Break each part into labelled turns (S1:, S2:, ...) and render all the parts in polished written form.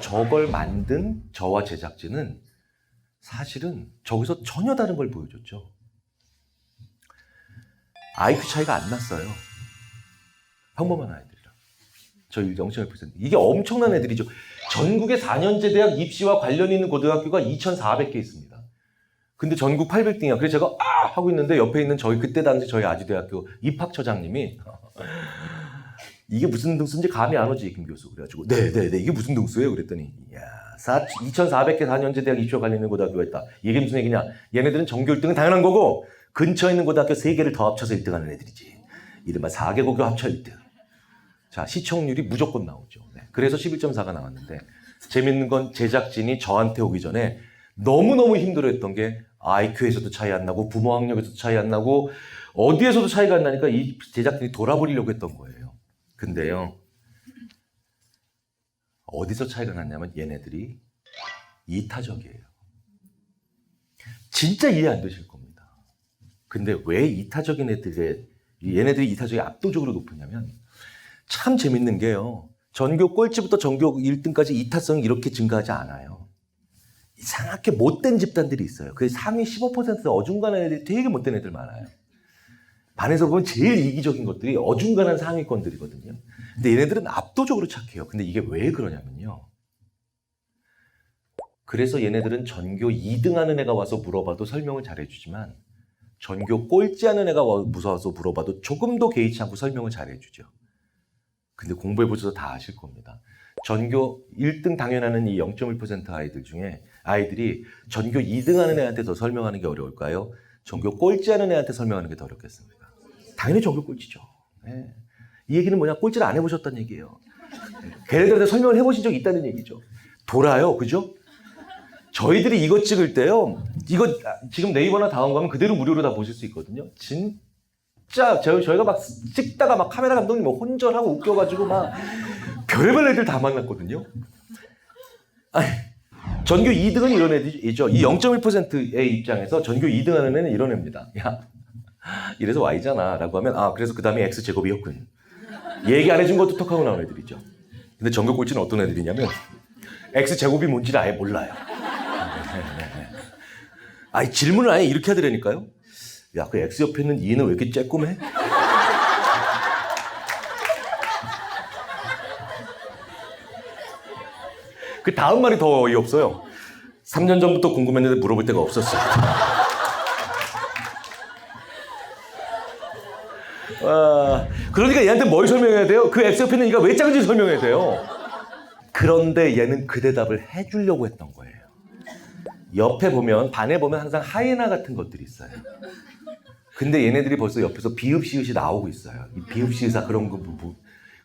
S1: 저걸 만든 저와 제작진은 사실은 저기서 전혀 다른 걸 보여줬죠. IQ 차이가 안 났어요. 평범한 아이들이랑. 저희 0.1%. 이게 엄청난 애들이죠. 전국에 4년제 대학 입시와 관련 있는 고등학교가 2,400개 있습니다. 근데 전국 800등이야. 그래서 제가 하고 있는데 옆에 있는 그때 당시 저희 아주대학교 입학처장님이 이게 무슨 등수인지 감이 안 오지, 김 교수. 그래가지고 네네네 이게 무슨 등수예요? 그랬더니 2,400개 4년제 대학 입시와 관련 있는 고등학교가 있다. 이게 무슨 얘기냐? 얘네들은 전교 1등은 당연한 거고 근처에 있는 고등학교 3개를 더 합쳐서 1등하는 애들이지. 이른바 4개고교 합쳐 1등. 자, 시청률이 무조건 나오죠. 네. 그래서 11.4가 나왔는데 재밌는 건 제작진이 저한테 오기 전에 너무너무 힘들어했던 게 IQ에서도 차이 안 나고 부모 학력에서도 차이 안 나고 어디에서도 차이가 안 나니까 이 제작진이 돌아버리려고 했던 거예요. 근데요. 어디서 차이가 났냐면 얘네들이 이타적이에요. 진짜 이해 안 되실 겁니다. 근데 왜 이타적인 얘네들이 이타적이 압도적으로 높으냐면 참 재밌는 게요. 전교 꼴찌부터 전교 1등까지 이타성이 이렇게 증가하지 않아요. 이상하게 못된 집단들이 있어요. 그 상위 15% 어중간한 애들이 되게 못된 애들 많아요. 반에서 보면 제일 이기적인 것들이 어중간한 상위권들이거든요. 근데 얘네들은 압도적으로 착해요. 근데 이게 왜 그러냐면요. 그래서 얘네들은 전교 2등 하는 애가 와서 물어봐도 설명을 잘해주지만 전교 꼴찌 하는 애가 와서 물어봐도 조금 더 개의치 않고 설명을 잘해주죠. 근데 공부해보셔서 다 아실 겁니다. 전교 1등 당연하는 이 0.1% 아이들 중에 아이들이 전교 2등 하는 애한테 더 설명하는 게 어려울까요? 전교 꼴찌 하는 애한테 설명하는 게 더 어렵겠습니까? 당연히 전교 꼴찌죠. 네. 이 얘기는 뭐냐? 꼴찌를 안 해보셨다는 얘기예요. 걔네들한테 설명을 해보신 적이 있다는 얘기죠. 돌아요. 그죠? 저희들이 이거 찍을 때요. 이거 지금 네이버나 다운 가면 그대로 무료로 다 보실 수 있거든요. 진짜 저희가 막 찍다가 막 카메라 감독님 뭐 혼절하고 웃겨가지고 막 별의별 애들 다 만났거든요. 아니, 전교 2등은 이런 애들이죠. 이 0.1%의 입장에서 전교 2등 하는 애는 이런 애입니다. 야, 이래서 Y잖아 라고 하면 그래서 그 다음에 X제곱이었군. 얘기 안 해준 것도 톡하고 나온 애들이죠. 근데 전교 꼴찌는 어떤 애들이냐면 X제곱이 뭔지를 아예 몰라요. 아니 질문을 아예 이렇게 하더라니까요. 야, 그 X 옆에 있는 2는 왜 이렇게 쬐끔해? 그 다음 말이 더 어이없어요. 3년 전부터 궁금했는데 물어볼 데가 없었어요. 그러니까 얘한테 뭘 설명해야 돼요? 그 X 옆에 있는 이가 왜 작은지 설명해야 돼요. 그런데 얘는 그 대답을 해주려고 했던 거예요. 옆에 보면, 반에 보면 항상 하이에나 같은 것들이 있어요. 근데 얘네들이 벌써 옆에서 비읍시읒이 나오고 있어요. 이 비읍시읒아 그런 거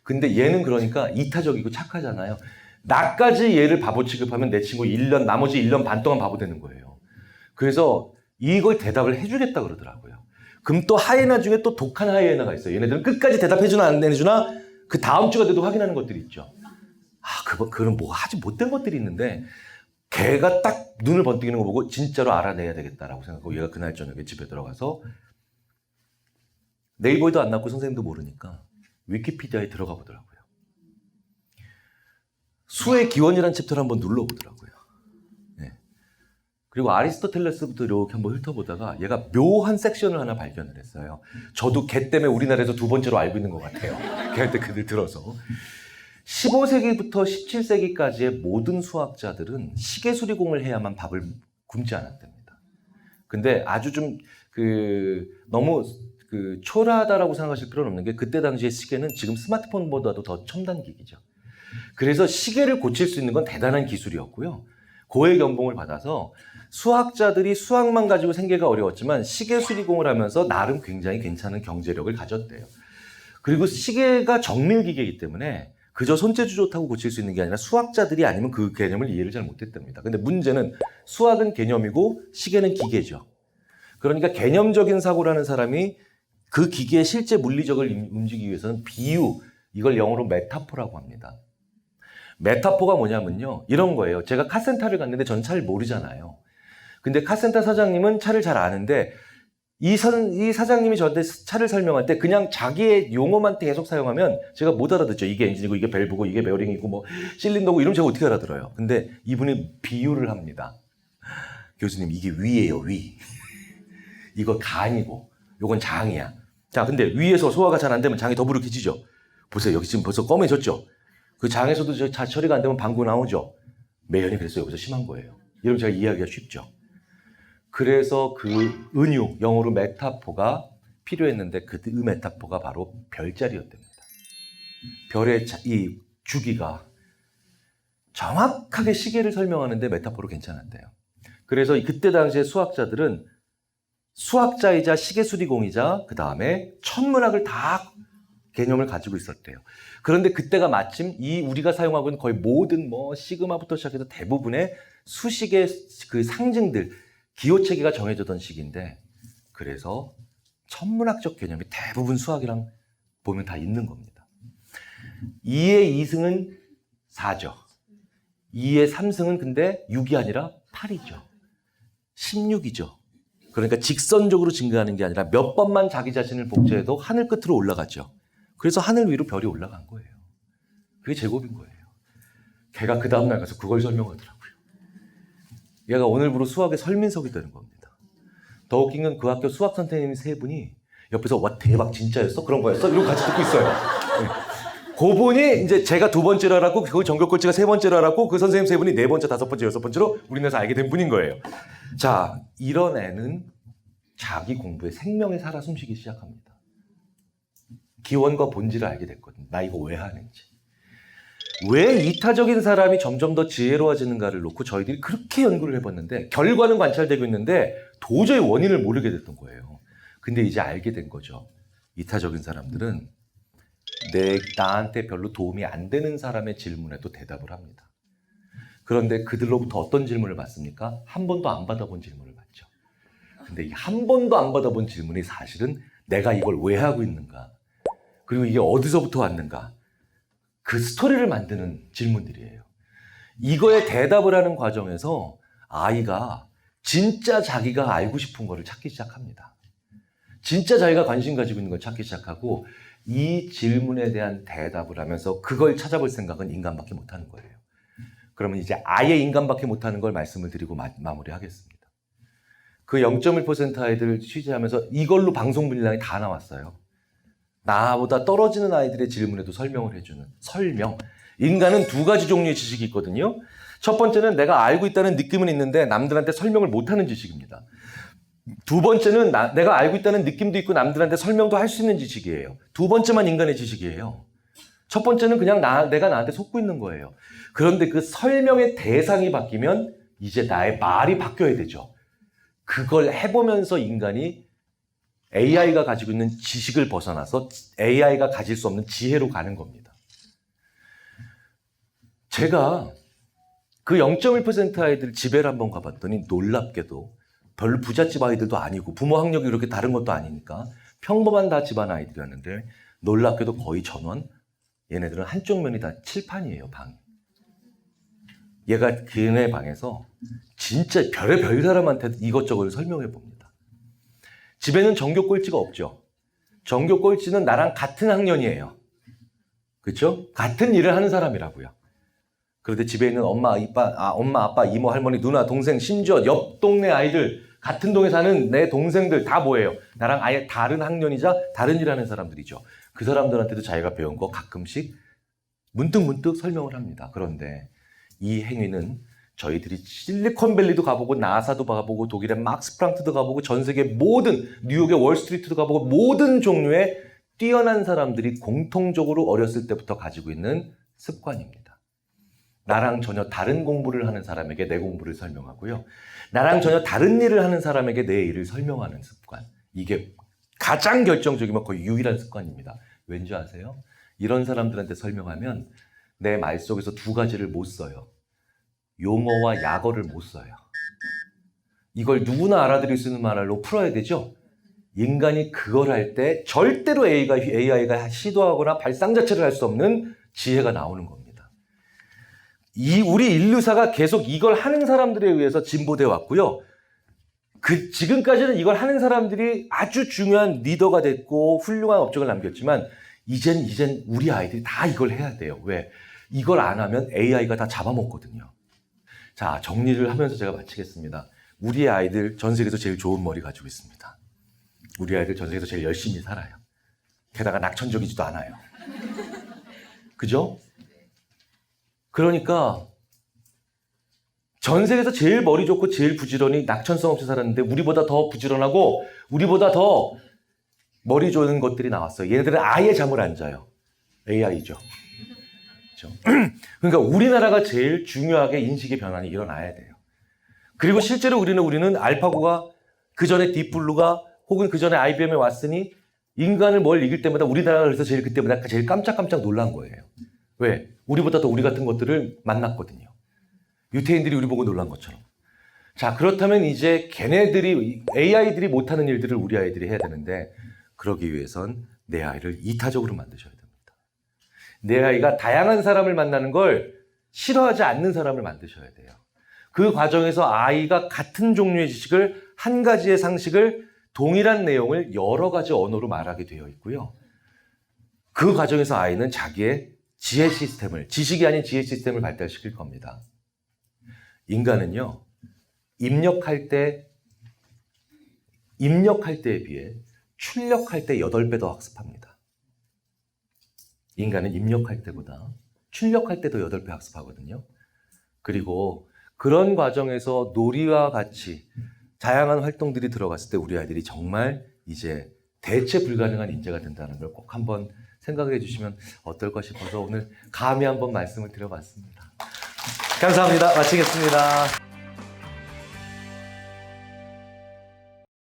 S1: 근데 얘는 그러니까 이타적이고 착하잖아요. 나까지 얘를 바보 취급하면 내 친구 나머지 1년 반 동안 바보 되는 거예요. 그래서 이걸 대답을 해주겠다 그러더라고요. 그럼 또 하이에나 중에 또 독한 하이에나가 있어요. 얘네들은 끝까지 대답해주나 안 해주나 그 다음 주가 돼도 확인하는 것들이 있죠. 그건 뭐 하지 못된 것들이 있는데 걔가 딱 눈을 번뜩이는 거 보고 진짜로 알아내야 되겠다라고 생각하고 얘가 그날 저녁에 집에 들어가서 네이버에도 안 났고 선생님도 모르니까 위키피디아에 들어가 보더라고요. 수의 기원이라는 챕터를 한번 눌러보더라고요. 네. 그리고 아리스토텔레스부터 이렇게 한번 훑어보다가 얘가 묘한 섹션을 하나 발견을 했어요. 저도 걔 때문에 우리나라에서 2번째로 알고 있는 것 같아요. 걔한테 글을 들어서. 15세기부터 17세기까지의 모든 수학자들은 시계수리공을 해야만 밥을 굶지 않았답니다. 근데 아주 좀 너무 초라하다라고 생각하실 필요는 없는 게 그때 당시의 시계는 지금 스마트폰보다도 더 첨단 기기죠. 그래서 시계를 고칠 수 있는 건 대단한 기술이었고요. 고액 연봉을 받아서 수학자들이 수학만 가지고 생계가 어려웠지만 시계 수리공을 하면서 나름 굉장히 괜찮은 경제력을 가졌대요. 그리고 시계가 정밀기계이기 때문에 그저 손재주 좋다고 고칠 수 있는 게 아니라 수학자들이 아니면 그 개념을 이해를 잘 못했답니다. 근데 문제는 수학은 개념이고 시계는 기계죠. 그러니까 개념적인 사고를 하는 사람이 그 기계의 실제 물리적을 움직이기 위해서는 비유, 이걸 영어로 메타포라고 합니다. 메타포가 뭐냐면요. 이런 거예요. 제가 카센터를 갔는데 전 차를 모르잖아요. 근데 카센터 사장님은 차를 잘 아는데 이 사장님이 저한테 차를 설명할 때 그냥 자기의 용어만 계속 사용하면 제가 못 알아듣죠. 이게 엔진이고 이게 밸브고 이게 베어링이고 뭐 실린더고 이러면 제가 어떻게 알아들어요. 근데 이분이 비유를 합니다. 교수님 이게 위예요, 위. 이거 간이고 요건 장이야. 자, 근데 위에서 소화가 잘 안 되면 장이 더부룩해지죠. 보세요. 여기 지금 벌써 검해졌죠. 그 장에서도 처리가 안 되면 방구 나오죠. 매연이 그래서 여기서 심한 거예요. 이러면 제가 이해하기가 쉽죠. 그래서 그 은유, 영어로 메타포가 필요했는데 그 메타포가 바로 별자리였답니다. 별의 이 주기가 정확하게 시계를 설명하는데 메타포로 괜찮았대요. 그래서 그때 당시에 수학자들은 수학자이자 시계수리공이자 그 다음에 천문학을 다 개념을 가지고 있었대요. 그런데 그때가 마침 이 우리가 사용하고 있는 거의 모든 뭐 시그마부터 시작해서 대부분의 수식의 그 상징들, 기호체계가 정해졌던 시기인데 그래서 천문학적 개념이 대부분 수학이랑 보면 다 있는 겁니다. 2의 2승은 4죠. 2의 3승은 근데 6이 아니라 8이죠. 16이죠. 그러니까 직선적으로 증가하는 게 아니라 몇 번만 자기 자신을 복제해도 하늘 끝으로 올라가죠. 그래서 하늘 위로 별이 올라간 거예요. 그게 제곱인 거예요. 걔가 그 다음날 가서 그걸 설명하더라고요. 얘가 오늘부로 수학의 설민석이 되는 겁니다. 더 웃긴 건 그 학교 수학 선생님 세 분이 옆에서 와 대박 진짜였어? 그런 거였어? 이러고 같이 듣고 있어요. 네. 그분이 이제 제가 두 번째로 알았고 그 전교꼴찌가 세 번째로 알았고 그 선생님 세 분이 네 번째, 다섯 번째, 여섯 번째로 우리나라에서 알게 된 분인 거예요. 자, 이런 애는 자기 공부에 생명이 살아 숨쉬기 시작합니다. 기원과 본질을 알게 됐거든. 나 이거 왜 하는지. 왜 이타적인 사람이 점점 더 지혜로워지는가를 놓고 저희들이 그렇게 연구를 해봤는데 결과는 관찰되고 있는데 도저히 원인을 모르게 됐던 거예요. 근데 이제 알게 된 거죠. 이타적인 사람들은 나한테 별로 도움이 안 되는 사람의 질문에도 대답을 합니다. 그런데 그들로부터 어떤 질문을 받습니까? 한 번도 안 받아본 질문을 받죠. 근데 이 한 번도 안 받아본 질문이 사실은 내가 이걸 왜 하고 있는가? 그리고 이게 어디서부터 왔는가? 그 스토리를 만드는 질문들이에요. 이거에 대답을 하는 과정에서 아이가 진짜 자기가 알고 싶은 거를 찾기 시작합니다. 진짜 자기가 관심 가지고 있는 걸 찾기 시작하고 이 질문에 대한 대답을 하면서 그걸 찾아볼 생각은 인간밖에 못하는 거예요. 그러면 이제 아예 인간밖에 못하는 걸 말씀을 드리고 마무리하겠습니다. 그 0.1% 아이들을 취재하면서 이걸로 방송 분량이 다 나왔어요. 나보다 떨어지는 아이들의 질문에도 설명을 해주는 설명. 인간은 두 가지 종류의 지식이 있거든요. 첫 번째는 내가 알고 있다는 느낌은 있는데 남들한테 설명을 못하는 지식입니다. 두 번째는 내가 알고 있다는 느낌도 있고 남들한테 설명도 할 수 있는 지식이에요. 두 번째만 인간의 지식이에요. 첫 번째는 그냥 내가 나한테 속고 있는 거예요. 그런데 그 설명의 대상이 바뀌면 이제 나의 말이 바뀌어야 되죠. 그걸 해보면서 인간이 AI가 가지고 있는 지식을 벗어나서 AI가 가질 수 없는 지혜로 가는 겁니다. 제가 그 0.1% 아이들 집에를 한번 가봤더니 놀랍게도 별로 부잣집 아이들도 아니고 부모 학력이 그렇게 다른 것도 아니니까 평범한 다 집안 아이들이었는데 놀랍게도 거의 전원 얘네들은 한쪽 면이 다 칠판이에요, 방이. 얘가 걔네 방에서 진짜 별의별 사람한테 이것저것 설명해 봅니다. 집에는 전교 꼴찌가 없죠. 전교 꼴찌는 나랑 같은 학년이에요. 그렇죠? 같은 일을 하는 사람이라고요. 그런데 집에 있는 엄마, 아빠, 이모, 할머니, 누나, 동생, 심지어 옆 동네 아이들, 같은 동에 사는 내 동생들 다 뭐예요? 나랑 아예 다른 학년이자 다른 일 하는 사람들이죠. 그 사람들한테도 자기가 배운 거 가끔씩 문득문득 설명을 합니다. 그런데 이 행위는 저희들이 실리콘밸리도 가보고 나사도 가보고 독일의 막스 프랑크도 가보고 전 세계 모든 뉴욕의 월스트리트도 가보고 모든 종류의 뛰어난 사람들이 공통적으로 어렸을 때부터 가지고 있는 습관입니다. 나랑 전혀 다른 공부를 하는 사람에게 내 공부를 설명하고요. 나랑 전혀 다른 일을 하는 사람에게 내 일을 설명하는 습관. 이게 가장 결정적이면 거의 유일한 습관입니다. 왠지 아세요? 이런 사람들한테 설명하면 내 말 속에서 두 가지를 못 써요. 용어와 약어를 못 써요. 이걸 누구나 알아들을 수 있는 말로 풀어야 되죠. 인간이 그걸 할 때 절대로 AI가 시도하거나 발상 자체를 할 수 없는 지혜가 나오는 겁니다. 우리 인류사가 계속 이걸 하는 사람들에 의해서 진보되어 왔고요. 지금까지는 이걸 하는 사람들이 아주 중요한 리더가 됐고 훌륭한 업적을 남겼지만 이젠 우리 아이들이 다 이걸 해야 돼요. 왜? 이걸 안 하면 AI가 다 잡아먹거든요. 자, 정리를 하면서 제가 마치겠습니다. 우리 아이들 전 세계에서 제일 좋은 머리 가지고 있습니다. 우리 아이들 전 세계에서 제일 열심히 살아요. 게다가 낙천적이지도 않아요. 그죠? 그러니까 전 세계에서 제일 머리 좋고 제일 부지런히 낙천성 없이 살았는데 우리보다 더 부지런하고 우리보다 더 머리 좋은 것들이 나왔어요. 얘네들은 아예 잠을 안 자요. AI죠. 그렇죠? 그러니까 우리나라가 제일 중요하게 인식의 변환이 일어나야 돼요. 그리고 실제로 우리는 알파고가 그 전에 딥블루가 혹은 그 전에 IBM에 왔으니 인간을 뭘 이길 때마다 우리나라가 그래서 그때마다 제일 깜짝깜짝 놀란 거예요. 왜? 우리보다 더 우리 같은 것들을 만났거든요. 유태인들이 우리 보고 놀란 것처럼. 자, 그렇다면 이제 AI들이 못하는 일들을 우리 아이들이 해야 되는데 그러기 위해선 내 아이를 이타적으로 만드셔야 됩니다. 내 아이가 다양한 사람을 만나는 걸 싫어하지 않는 사람을 만드셔야 돼요. 그 과정에서 아이가 같은 종류의 지식을 한 가지의 상식을 동일한 내용을 여러 가지 언어로 말하게 되어 있고요. 그 과정에서 아이는 자기의 지혜 시스템을, 지식이 아닌 지혜 시스템을 발달시킬 겁니다. 인간은요, 입력할 때에 비해 출력할 때 8배 더 학습합니다. 인간은 입력할 때보다 출력할 때도 8배 학습하거든요. 그리고 그런 과정에서 놀이와 같이 다양한 활동들이 들어갔을 때 우리 아이들이 정말 이제 대체 불가능한 인재가 된다는 걸 꼭 한번 생각해 주시면 어떨까 싶어서 오늘 감히 한번 말씀을 드려봤습니다. 감사합니다. 마치겠습니다.